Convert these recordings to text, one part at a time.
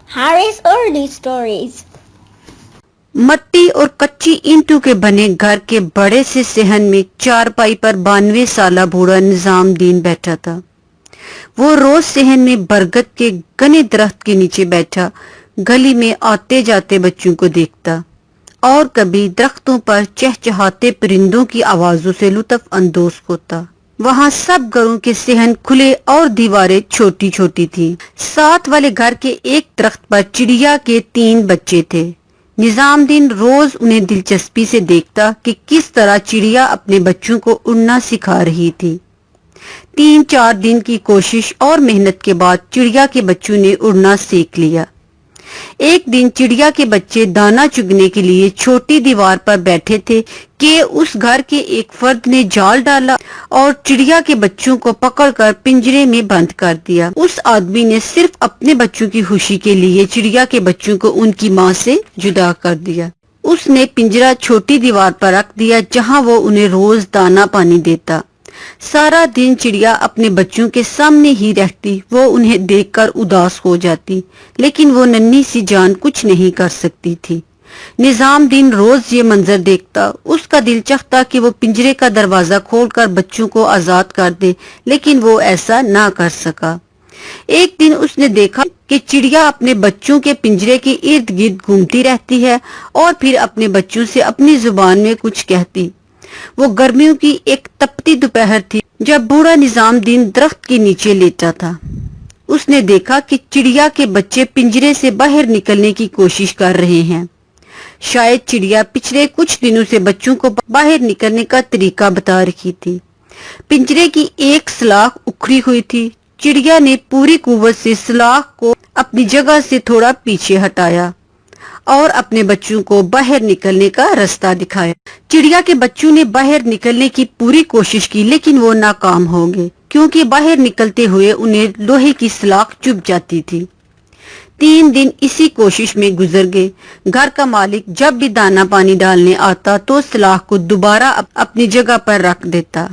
Harry's Early Stories. मट्टी और कच्ची ईंटों के बने घर के बड़े से सहन में चारपाई पर 92 साला बूढ़ा निजामुद्दीन बैठा था। वो रोज सहन में बरगद के घने दरख्त के नीचे बैठा गली में आते जाते बच्चों को देखता और कभी दरख्तों पर चहचहाते परिंदों की आवाजों से लुत्फ अंदोज होता। वहाँ सब घरों के सहन खुले और दीवारें छोटी छोटी थी। साथ वाले घर के एक दरख्त पर चिड़िया के 3 बच्चे थे। निजामुद्दीन रोज उन्हें दिलचस्पी से देखता कि किस तरह चिड़िया अपने बच्चों को उड़ना सिखा रही थी। 3-4 दिन की कोशिश और मेहनत के बाद चिड़िया के बच्चों ने उड़ना सीख लिया। एक दिन चिड़िया के बच्चे दाना चुगने के लिए छोटी दीवार पर बैठे थे कि उस घर के एक फर्द ने जाल डाला और चिड़िया के बच्चों को पकड़कर पिंजरे में बंद कर दिया। उस आदमी ने सिर्फ अपने बच्चों की खुशी के लिए चिड़िया के बच्चों को उनकी माँ से जुदा कर दिया। उसने पिंजरा छोटी दीवार पर रख दिया जहाँ वो उन्हें रोज दाना पानी देता। सारा दिन चिड़िया अपने बच्चों के सामने ही रहती। वो उन्हें देखकर उदास हो जाती, लेकिन वो नन्ही सी जान कुछ नहीं कर सकती थी। निजामुद्दीन रोज ये मंजर देखता। उसका दिल चाहता कि वो पिंजरे का दरवाजा खोलकर बच्चों को आजाद कर दे, लेकिन वो ऐसा ना कर सका। एक दिन उसने देखा कि चिड़िया अपने बच्चों के पिंजरे के इर्द गिर्द घूमती रहती है और फिर अपने बच्चों से अपनी जुबान में कुछ कहती। वो गर्मियों की एक तपती दोपहर थी जब बूढ़ा निजामुद्दीन दरख्त के नीचे लेटा था। उसने देखा कि चिड़िया के बच्चे पिंजरे से बाहर निकलने की कोशिश कर रहे हैं। शायद चिड़िया पिछले कुछ दिनों से बच्चों को बाहर निकलने का तरीका बता रही थी। पिंजरे की एक सलाख उखड़ी हुई थी। चिड़िया ने पूरी कुव्वत से सलाख को अपनी जगह से थोड़ा पीछे हटाया और अपने बच्चों को बाहर निकलने का रास्ता दिखाया। चिड़िया के बच्चों ने बाहर निकलने की पूरी कोशिश की, लेकिन वो नाकाम हो गए क्योंकि बाहर निकलते हुए उन्हें लोहे की सलाख चुभ जाती थी। 3 दिन इसी कोशिश में गुजर गए। घर का मालिक जब भी दाना पानी डालने आता तो सलाख को दोबारा अपनी जगह पर रख देता।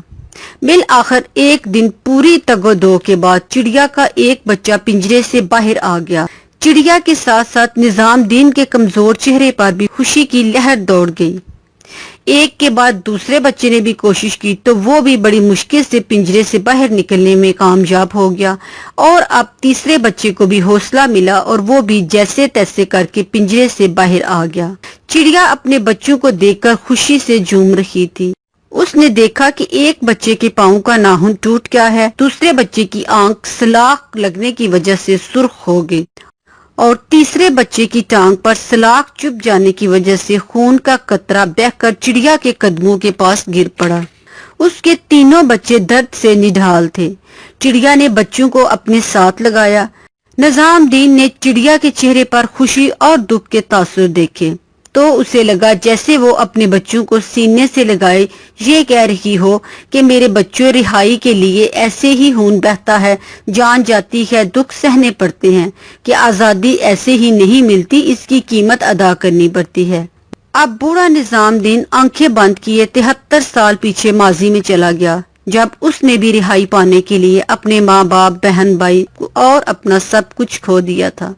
बिल आखिर एक दिन पूरी तगोदो के बाद चिड़िया का एक बच्चा पिंजरे से बाहर आ गया। चिड़िया के साथ साथ निजामुद्दीन के कमजोर चेहरे पर भी खुशी की लहर दौड़ गई। एक के बाद दूसरे बच्चे ने भी कोशिश की तो वो भी बड़ी मुश्किल से पिंजरे से बाहर निकलने में कामयाब हो गया और अब तीसरे बच्चे को भी हौसला मिला और वो भी जैसे तैसे करके पिंजरे से बाहर आ गया। चिड़िया अपने बच्चों को देखकर खुशी से झूम रही थी। उसने देखा कि एक बच्चे के पाँव का नाखून टूट गया है, दूसरे बच्चे की आंख सलाख लगने की वजह से सुर्ख हो गई और तीसरे बच्चे की टांग पर सलाख चुभ जाने की वजह से खून का कतरा बहकर चिड़िया के कदमों के पास गिर पड़ा। उसके तीनों बच्चे दर्द से निढाल थे। चिड़िया ने बच्चों को अपने साथ लगाया। निजामुद्दीन ने चिड़िया के चेहरे पर खुशी और दुख के तासुर देखे तो उसे लगा जैसे वो अपने बच्चों को सीने से लगाए ये कह रही हो कि मेरे बच्चों, रिहाई के लिए ऐसे ही खून बहता है, जान जाती है, दुख सहने पड़ते हैं कि आजादी ऐसे ही नहीं मिलती, इसकी कीमत अदा करनी पड़ती है। अब बूढ़ा निजामुद्दीन आंखें बंद किए 73 साल पीछे माजी में चला गया, जब उसने भी रिहाई पाने के लिए अपने माँ बाप, बहन भाई और अपना सब कुछ खो दिया था।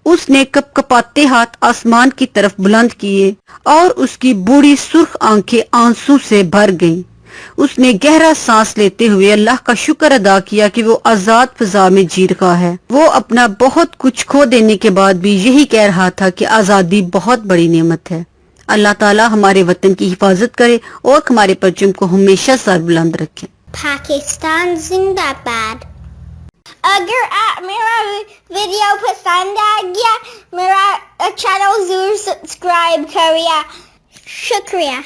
उसने कपकपाते हाथ आसमान की तरफ बुलंद किए और उसकी बूढ़ी सुर्ख आंखें आंसू से भर गईं। उसने गहरा सांस लेते हुए अल्लाह का शुक्र अदा किया कि वो आजाद फिजा में जी रहा है। वो अपना बहुत कुछ खो देने के बाद भी यही कह रहा था कि आजादी बहुत बड़ी नेमत है। अल्लाह ताला हमारे वतन की हिफाजत करे और हमारे परचम को हमेशा सर बुलंद रखे। पाकिस्तान जिंदाबाद। अगर आप मेरा वीडियो पसंद आ गया, मेरा चैनल जरूर सब्सक्राइब करिए। शुक्रिया।